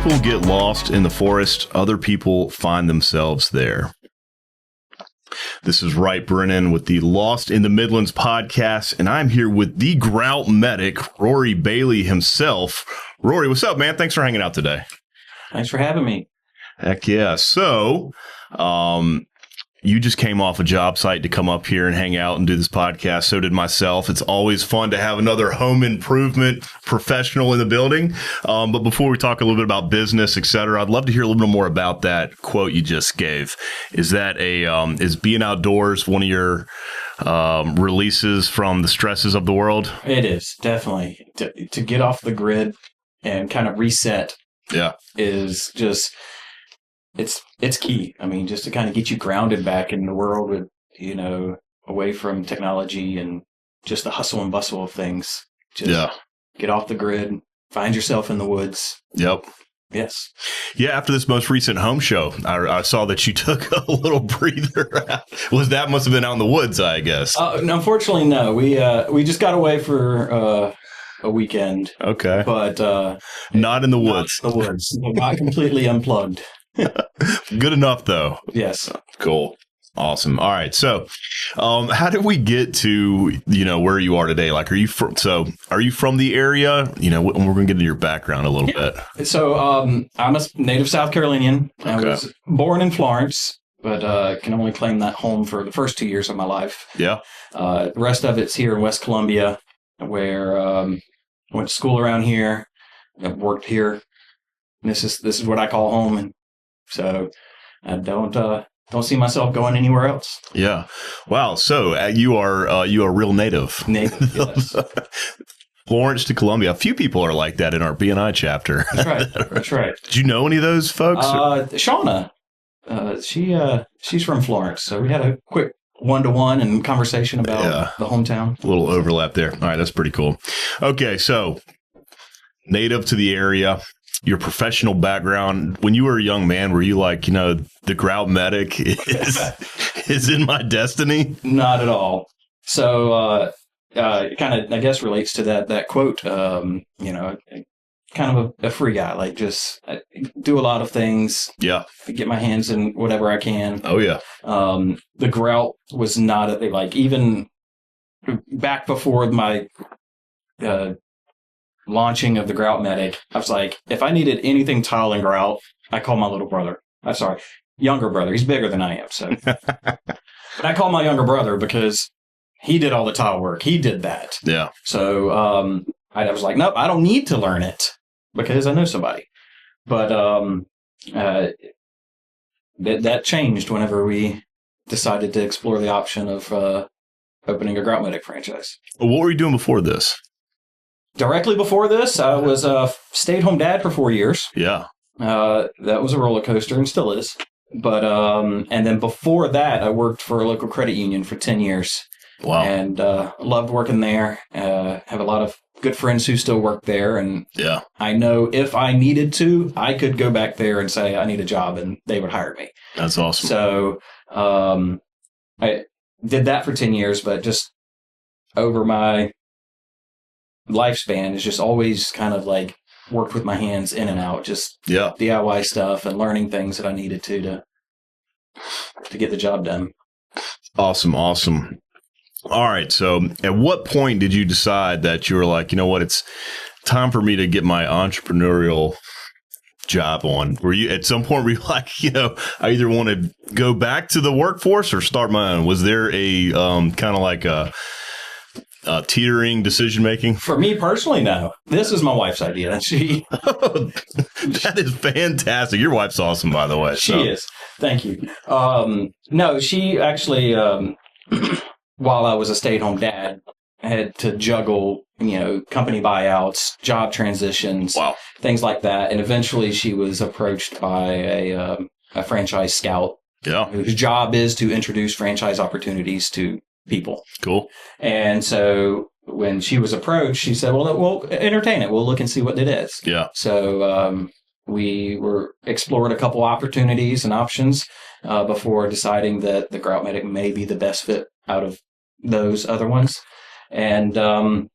people get lost in the forest, other people find themselves there. This is Wright Brennan with the Lost in the Midlands podcast, and I'm here with the Grout Medic, Rory Bailey himself. Rory, what's up, man? Thanks for hanging out today. Thanks for having me. Heck yeah. So, you just came off a job site to come up here and hang out and do this podcast. So did myself. It's always fun to have another home improvement professional in the building. But before we talk a little bit about business, et cetera, I'd love to hear a little bit more about that quote you just gave. Is that is being outdoors one of your releases from the stresses of the world? It is, definitely. To get off the grid and kind of reset is just... It's key. I mean, just to kind of get you grounded back in the world with, away from technology and just the hustle and bustle of things. Just get off the grid, find yourself in the woods. Yep. Yes. Yeah. After this most recent home show, I saw that you took a little breather. That must have been out in the woods, I guess. Unfortunately, no. We just got away for a weekend. Okay. But not in the woods. Not in the woods. Not completely unplugged. Good enough, though. Yes. Cool. Awesome. All right. So, how did we get to, where you are today? Like, are you from the area? We're going to get into your background a little bit. So, I'm a native South Carolinian. Okay. I was born in Florence, but can only claim that home for the first 2 years of my life. Yeah. The rest of it's here in West Columbia, where I went to school around here. I've worked here. And this is what I call home, and so I don't see myself going anywhere else. Yeah. Wow. So you are real native. Native, yes. Florence to Columbia. A few people are like that in our BNI chapter. That's right. That's right. Did you know any of those folks? Shauna, she's from Florence, so we had a quick one-to-one and conversation about the hometown. A little overlap there. All right. That's pretty cool. Okay. So native to the area. Your professional background, when you were a young man, were you like, the Grout Medic is in my destiny? Not at all. So it kind of, I guess, relates to that quote, kind of a free guy, like just do a lot of things. Yeah. Get my hands in whatever I can. Oh, yeah. The Grout was not, even back before my... launching of the Grout Medic, I was like, if I needed anything tile and grout, I call my little brother. Younger brother. He's bigger than I am. So, but I call my younger brother because he did all the tile work. He did that. Yeah. So I was like, nope, I don't need to learn it because I know somebody. But that changed whenever we decided to explore the option of opening a Grout Medic franchise. What were you doing before this? Directly before this, I was a stay-at-home dad for 4 years. Yeah. That was a roller coaster and still is. But and then before that, I worked for a local credit union for 10 years. Wow. And loved working there. Have a lot of good friends who still work there. And I know if I needed to, I could go back there and say, I need a job, and they would hire me. That's awesome. So I did that for 10 years, but just over my lifespan is just always kind of like worked with my hands in and out, just DIY stuff and learning things that I needed to get the job done. Awesome. All right. So at what point did you decide that you were like, it's time for me to get my entrepreneurial job on? Were you at some point were you like, I either want to go back to the workforce or start my own? Was there a kind of like a teetering decision making? For me personally, no. This is my wife's idea. That is fantastic. Your wife's awesome, by the way. She is. Thank you. No, she actually, while I was a stay-at-home dad, had to juggle, company buyouts, job transitions, things like that. And eventually she was approached by a franchise scout whose job is to introduce franchise opportunities to people. Cool. And so when she was approached, she said, well, we'll entertain it. We'll look and see what it is. Yeah. So we explored a couple opportunities and options before deciding that the Grout Medic may be the best fit out of those other ones. And so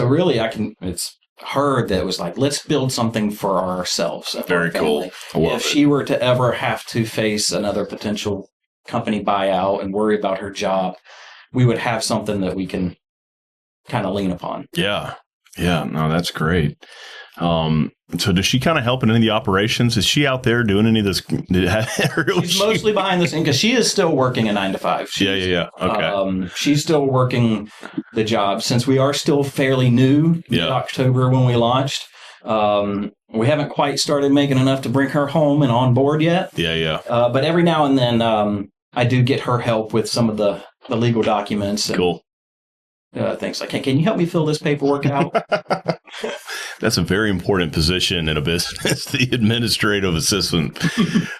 really it's her that was like, let's build something for ourselves. And Very our family. cool. If she were to ever have to face another potential company buyout and worry about her job, we would have something that we can kind of lean upon. Yeah. Yeah. No, that's great. So does she kind of help in any of the operations? Is she out there doing any of this? She's mostly behind the scenes because she is still working a 9 to 5. Yeah. Okay. She's still working the job since we are still fairly new. Yeah. October when we launched. We haven't quite started making enough to bring her home and on board yet. Yeah. But every now and then, I do get her help with some of the legal documents. And, cool. Things like, hey, can you help me fill this paperwork out? That's a very important position in a business, the administrative assistant.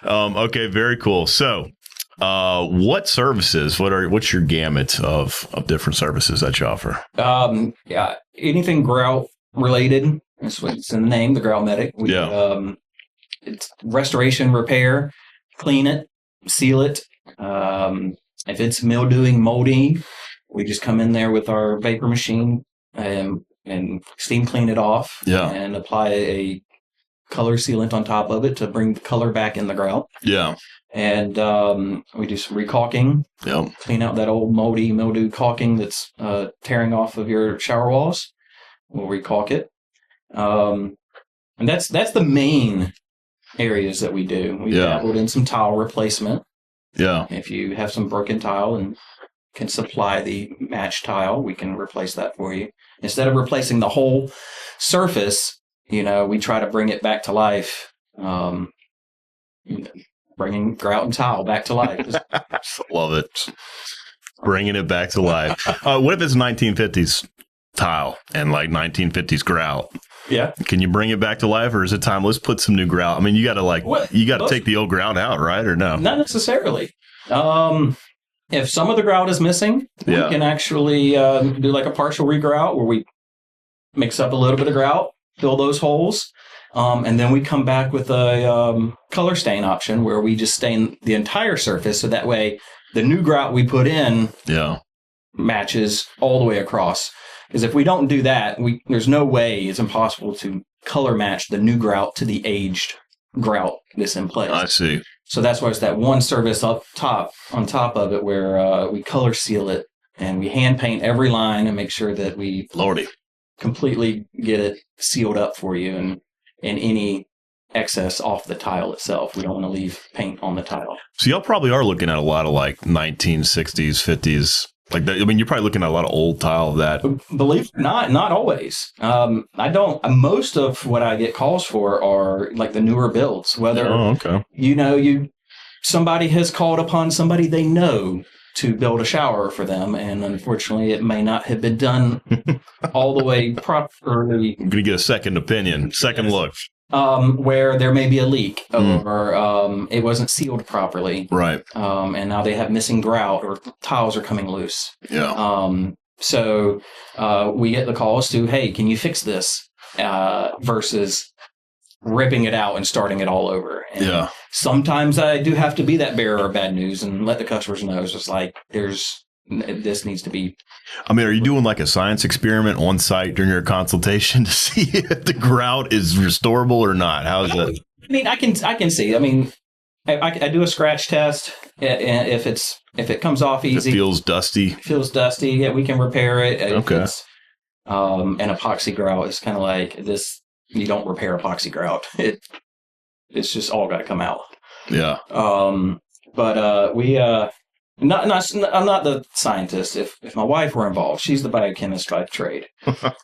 Okay, very cool. So, what services? What's your gamut of different services that you offer? Yeah, anything grout related. That's what's in the name, the Grout Medic. It's restoration, repair, clean it, seal it. If it's mildewing, moldy, we just come in there with our vapor machine and steam clean it off. Yeah. And apply a color sealant on top of it to bring the color back in the grout. Yeah. And we do some recaulking. Yeah. Clean out that old moldy, mildew caulking that's tearing off of your shower walls. We'll recaulk it. And that's the main areas that we do. We dabbled in some tile replacement. Yeah. If you have some broken tile and can supply the match tile, we can replace that for you. Instead of replacing the whole surface, we try to bring it back to life. Bringing grout and tile back to life. Love it. Bringing it back to life. What if it's 1950s tile and like 1950s grout? Yeah. Can you bring it back to life, or is it time? Let's put some new grout. I mean, you got to take the old grout out, right? Or no? Not necessarily. If some of the grout is missing, we can actually do like a partial regrout where we mix up a little bit of grout, fill those holes, and then we come back with a color stain option where we just stain the entire surface. So that way the new grout we put in matches all the way across. Because if we don't do that, there's no way, it's impossible to color match the new grout to the aged grout that's in place. I see. So that's why it's that one service on top of it where we color seal it and we hand paint every line and make sure that we completely get it sealed up for you and any excess off the tile itself. We don't want to leave paint on the tile. So y'all probably are looking at a lot of like 1960s, 50s. Like that, I mean, you're probably looking at a lot of old tile of that. Believe it or not always. I don't. Most of what I get calls for are like the newer builds. Whether somebody has called upon somebody they know to build a shower for them, and unfortunately, it may not have been done all the way properly. I'm gonna get a second opinion, second look. Where there may be a leak or it wasn't sealed properly. Right. And now they have missing grout or tiles are coming loose. Yeah. So we get the calls to, hey, can you fix this? Versus ripping it out and starting it all over. And sometimes I do have to be that bearer of bad news and let the customers know. It's just like, this needs to be. I mean, are you doing like a science experiment on site during your consultation to see if the grout is restorable or not? How is that? I mean, I can see. I mean, I do a scratch test, and if it comes off easy, it feels dusty. Yeah, we can repair it. Okay. And epoxy grout is kind of like this. You don't repair epoxy grout. It's just all got to come out. Yeah. But we. I'm not the scientist. If my wife were involved, she's the biochemist by trade.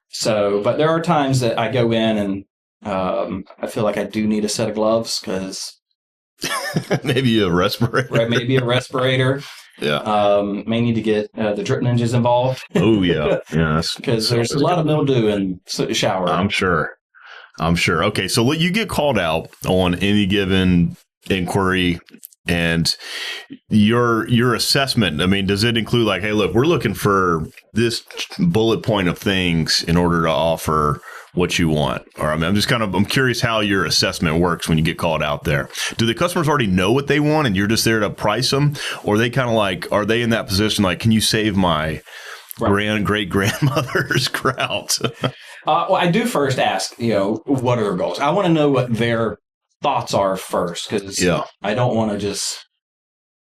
So, but there are times that I go in and I feel like I do need a set of gloves because maybe a respirator. Right, maybe a respirator. Yeah. May need to get the drip ninjas involved. Oh yeah, yeah. Because there's a lot of mildew in the shower. I'm sure. Okay, so you get called out on any given inquiry. And your assessment, I mean, does it include like, hey, look, we're looking for this bullet point of things in order to offer what you want? Or I mean, I'm curious how your assessment works when you get called out there. Do the customers already know what they want and you're just there to price them? Or are they kind of like, are they in that position like, can you save my great grandmother's grout? Well, I do first ask, what are their goals? I want to know what their thoughts are first, because I don't want to just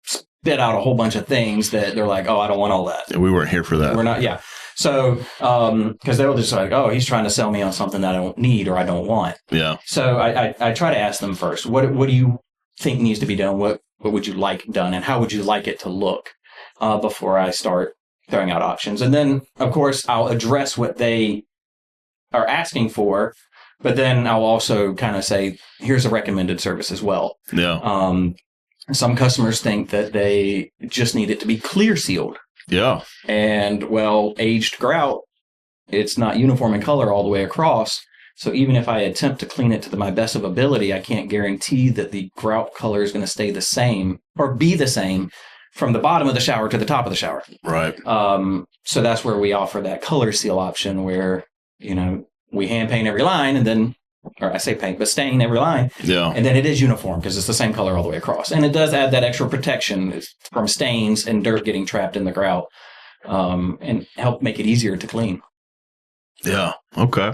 spit out a whole bunch of things that they're like, oh, I don't want all that. We weren't here for that. We're not, yeah. So, because they were just like, oh, he's trying to sell me on something that I don't need or I don't want. Yeah. So I try to ask them first, what do you think needs to be done? What would you like done? And how would you like it to look before I start throwing out options? And then, of course, I'll address what they are asking for, but then I'll also kind of say, here's a recommended service as well. Yeah. Some customers think that they just need it to be clear sealed. Yeah. And, well, aged grout, it's not uniform in color all the way across. So even if I attempt to clean it to my best of ability, I can't guarantee that the grout color is going to stay the same or be the same from the bottom of the shower to the top of the shower. Right. So that's where we offer that color seal option where, we hand paint every line and then, or I say paint, but stain every line. Yeah. And then it is uniform because it's the same color all the way across. And it does add that extra protection from stains and dirt getting trapped in the grout, and help make it easier to clean. Yeah. Okay.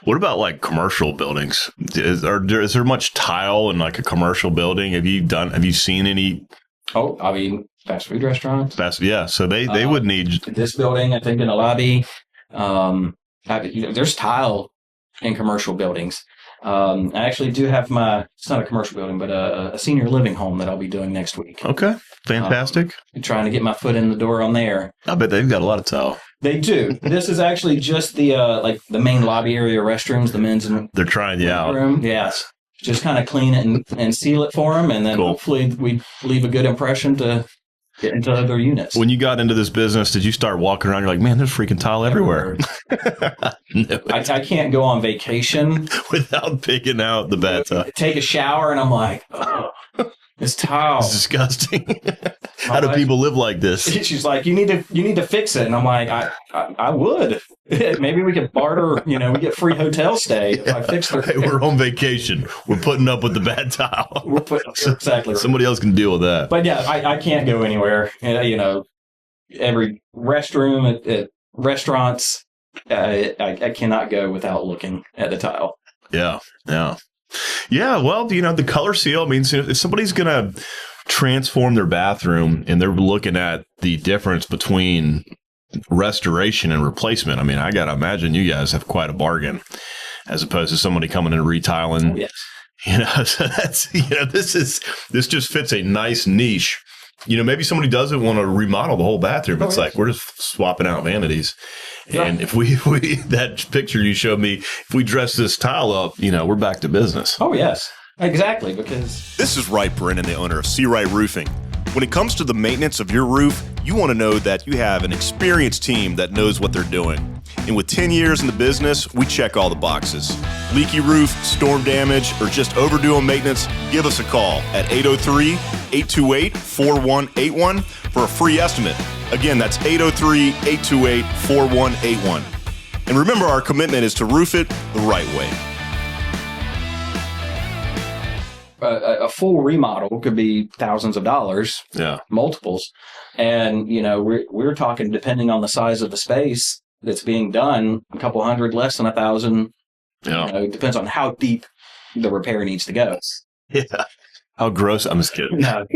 What about like commercial buildings? Is there much tile in like a commercial building? Have you seen any? Oh, I mean, fast food restaurants. Yeah. So they would need this building, I think in the lobby. There's tile in commercial buildings. I actually do have it's not a commercial building, but a senior living home that I'll be doing next week. Okay. Fantastic. Trying to get my foot in the door on there. I bet they've got a lot of tile. They do. This is actually just the the main lobby area restrooms, the men's and they're trying you out. Room. Yes. Just kind of clean it and seal it for them. And then hopefully we leave a good impression to get into other units. When you got into this business, did you start walking around? You're like, man, there's freaking tile everywhere. No. I can't go on vacation without picking out the bad tile. Take a shower and I'm like, oh, it's tile. It's disgusting. How do people live like this? She's like, you need to fix it. And I'm like, I would. Maybe we could barter, we get free hotel stay if I fix it. Hey, we're on vacation. We're putting up with the bad tile. Exactly. Right. Somebody else can deal with that. But yeah, I can't go anywhere. Every restroom at restaurants, I cannot go without looking at the tile. Yeah. Yeah. Yeah. Well, the color seal means if somebody's going to transform their bathroom and they're looking at the difference between restoration and replacement. I mean, I got to imagine you guys have quite a bargain as opposed to somebody coming in and retiling. Oh, yes. So that's, this just fits a nice niche. Maybe somebody doesn't want to remodel the whole bathroom. It's like, we're just swapping out vanities. And if we that picture you showed me, if we dress this tile up, we're back to business. Oh, yes, exactly. Because this is Wright Brennan, the owner of Sea Wright Roofing. When it comes to the maintenance of your roof, you want to know that you have an experienced team that knows what they're doing. And with 10 years in the business, we check all the boxes. Leaky roof, storm damage, or just overdue on maintenance, give us a call at 803-828-4181 for a free estimate. Again, that's 803-828-4181. And remember, our commitment is to roof it the right way. A full remodel could be thousands of dollars, multiples. And, we're talking, depending on the size of the space that's being done, a couple hundred, less than $1,000. Yeah. It depends on how deep the repair needs to go. Yeah. How gross. I'm just kidding. No.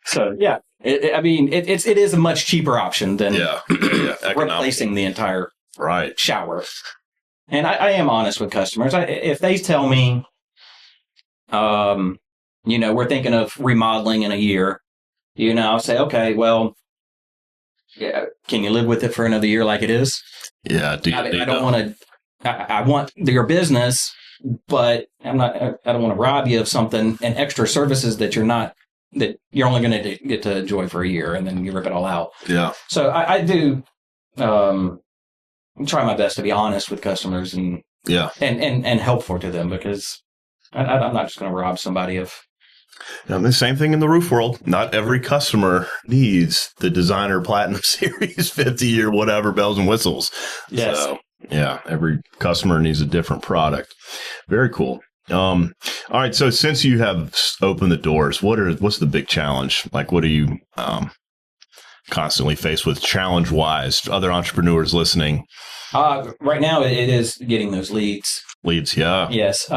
So, yeah, it is a much cheaper option than replacing the entire shower. And I am honest with customers. If they tell me, we're thinking of remodeling in a year, I'll say, okay, well, can you live with it for another year like it is? Yeah. I don't want to, I want your business, but I don't want to rob you of something and extra services that you're only going to get to enjoy for a year and then you rip it all out. Yeah. So I do, try my best to be honest with customers and helpful to them because I'm not just going to rob somebody of. The same thing in the roof world. Not every customer needs the Designer Platinum Series 50 or whatever bells and whistles. Yes. So, every customer needs a different product. Very cool. All right. So since you have opened the doors, what's the big challenge? Like, what are you constantly faced with challenge-wise? Other entrepreneurs listening. Right now, it is getting those leads. Leads, yeah. Yes.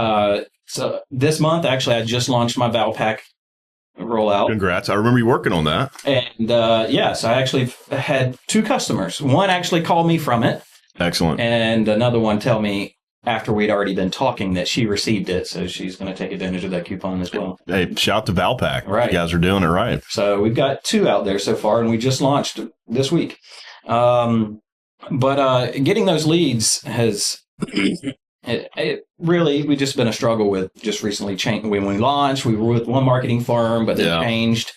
So this month, actually, I just launched my Valpak rollout. Congrats. I remember you working on that. And yes, I actually had 2 customers. One actually called me from it. Excellent. And another one tell me after we'd already been talking that she received it. So she's going to take advantage of that coupon as well. Hey, shout to Valpak. Right. You guys are doing it right. So we've got 2 out there so far, and we just launched this week. But getting those leads has... It really, we've just been a struggle with just recently changed. When we launched, we were with one marketing firm, but then changed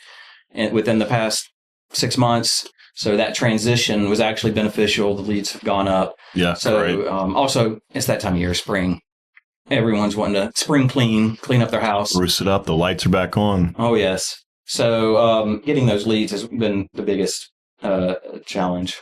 within the past 6 months. So that transition was actually beneficial. The leads have gone up. Yeah. So also, it's that time of year, spring. Everyone's wanting to spring clean up their house. Spruce it up. The lights are back on. Oh, yes. So getting those leads has been the biggest challenge.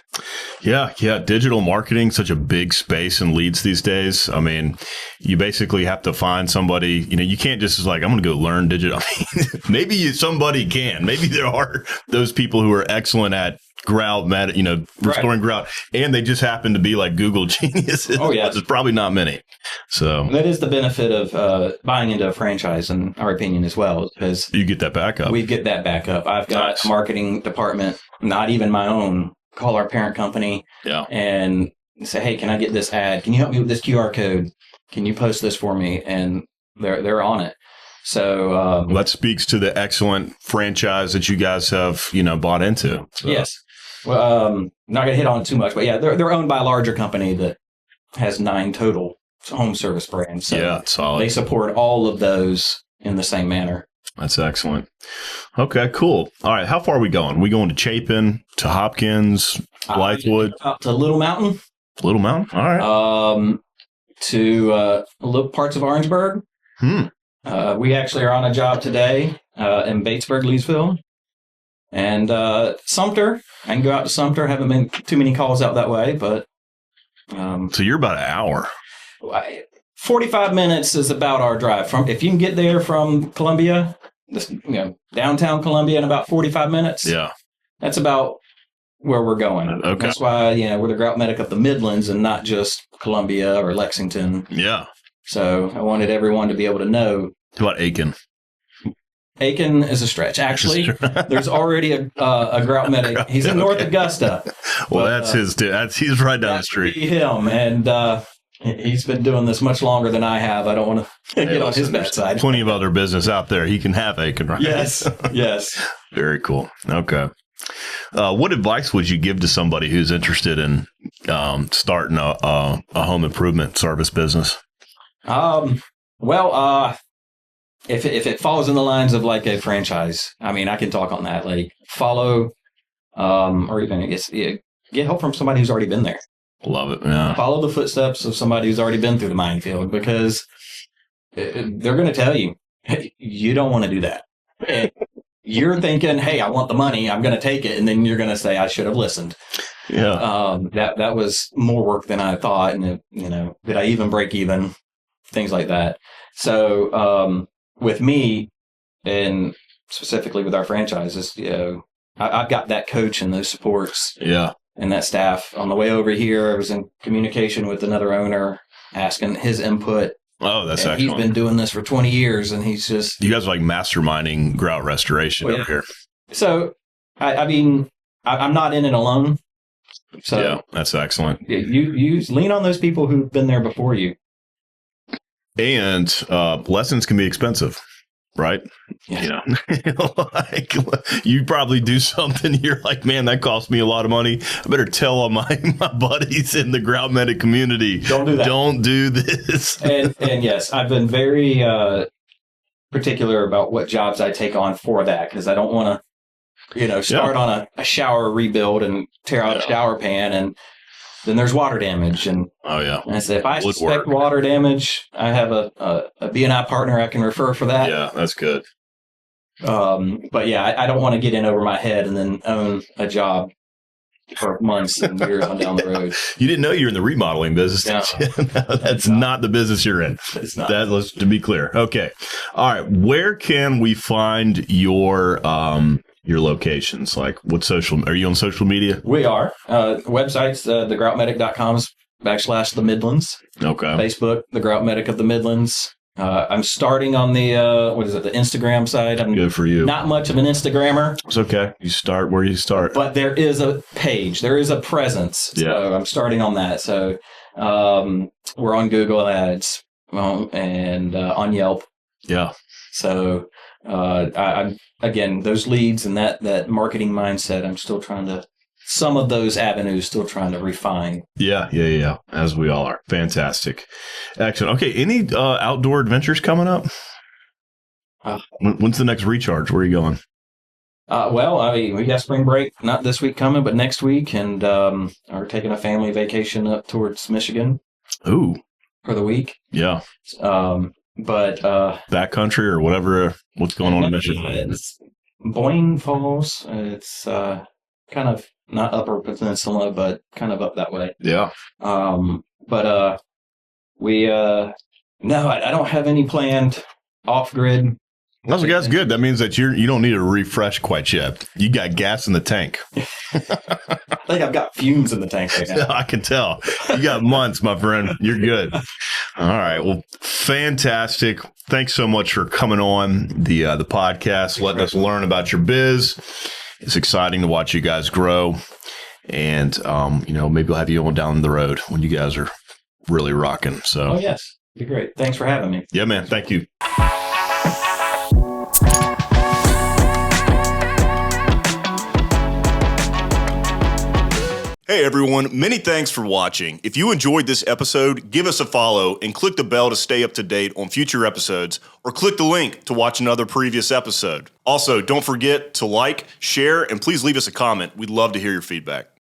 Yeah. Digital marketing, such a big space in leads these days. I mean, you basically have to find somebody, you can't just like, I'm going to go learn digital. I mean, maybe somebody can. Maybe there are those people who are excellent at Grout Medic, restoring grout, and they just happen to be like Google geniuses. Oh, yeah. There's probably not many. So that is the benefit of buying into a franchise, in our opinion, as well, because you get that backup. We get that backup. I've got a marketing department, not even my own, call our parent company and say, hey, can I get this ad? Can you help me with this QR code? Can you post this for me? And they're on it. So that speaks to the excellent franchise that you guys have, bought into. So. Yes. Well, not going to hit on it too much, but yeah, they're owned by a larger company that has 9 total home service brands. So solid. They support all of those in the same manner. That's excellent. Okay, cool. All right. How far are we going? We going to Chapin, to Hopkins, Blythewood? Up to Little Mountain. Little Mountain? All right. To little parts of Orangeburg. We actually are on a job today in Batesburg, Leesville. And Sumter. I can go out to Sumter. Haven't been too many calls out that way, but... so you're about an hour. 45 minutes is about our drive. If you can get there from Columbia, downtown Columbia in about 45 minutes. Yeah. That's about where we're going. Okay. That's why, we're the Grout Medic of the Midlands and not just Columbia or Lexington. Yeah. So I wanted everyone to be able to know. How about Aiken? Aiken is a stretch. Actually, there's already a Grout Medic. He's in North Augusta. Well, that's his. He's right down the street. Him, and he's been doing this much longer than I have. I don't want to get on his bad side. Plenty of other business out there. He can have Aiken, right? Yes. Very cool. Okay. What advice would you give to somebody who's interested in starting a home improvement service business? If it falls in the lines of like a franchise, I mean, I can talk on that. Like follow, or even I guess get help from somebody who's already been there. Love it. Yeah. Follow the footsteps of somebody who's already been through the mining field, because they're going to tell you, hey, you don't want to do that. And you're thinking, hey, I want the money, I'm going to take it, and then you're going to say, I should have listened. Yeah. That was more work than I thought, and did I even break even? Things like that. So with me, and specifically with our franchises, I've got that coach and those supports. Yeah. And that staff. On the way over here, I was in communication with another owner, asking his input. Oh, that's excellent. excellent. He's been doing this for 20 years, and he's just... You guys are like masterminding grout restoration over here. So, I mean, I'm not in it alone. So yeah, that's excellent. You lean on those people who've been there before you. And lessons can be expensive. Right? Yeah. Like you probably do something. You're like, man, that cost me a lot of money. I better tell all my buddies in the Grout Medic community. Don't do that. Don't do this. and yes, I've been very particular about what jobs I take on for that, because I don't want to, start on a shower rebuild and tear out a shower pan, and then there's water damage. And I said, if I suspect water damage, I have a B&I partner I can refer for that. Yeah, that's good. But yeah, I don't want to get in over my head and then own a job for months and years on down the road. You didn't know you're in the remodeling business. No, that's not the business you're in. It's not. To be clear. Okay. All right. Where can we find your your locations? Like are you on social media? We are. Websites, thegroutmedic.com/the Midlands. Okay. Facebook, the Grout Medic of the Midlands. I'm starting on the the Instagram side. I'm good for you. Not much of an Instagrammer. It's okay. You start where you start. But there is a page. There is a presence. Yeah. So I'm starting on that. So we're on Google Ads and on Yelp. Yeah. So I'm again, those leads and that marketing mindset, I'm still trying to. Some of those avenues still trying to refine. Yeah. As we all are. Fantastic. Excellent. Okay. Any outdoor adventures coming up? When's the next recharge? Where are you going? We got spring break, not this week coming, but next week, and are taking a family vacation up towards Michigan. Ooh. For the week. Yeah. Backcountry or whatever. What's going on in Michigan? It's Boyne Falls. It's kind of not Upper Peninsula, but kind of up that way. Yeah. No, I don't have any planned off grid. That's good. That means that you don't need a refresh quite yet. You got gas in the tank. I think I've got fumes in the tank right now. I can tell. You got months, my friend. You're good. All right. Well, fantastic. Thanks so much for coming on the podcast, letting us learn about your biz. It's exciting to watch you guys grow. And, maybe we'll have you on down the road when you guys are really rocking. So. Oh, yes. Be great. Thanks for having me. Yeah, man. Thank you. Hey everyone, many thanks for watching. If you enjoyed this episode, give us a follow and click the bell to stay up to date on future episodes, or click the link to watch another previous episode. Also, don't forget to like, share, and please leave us a comment. We'd love to hear your feedback.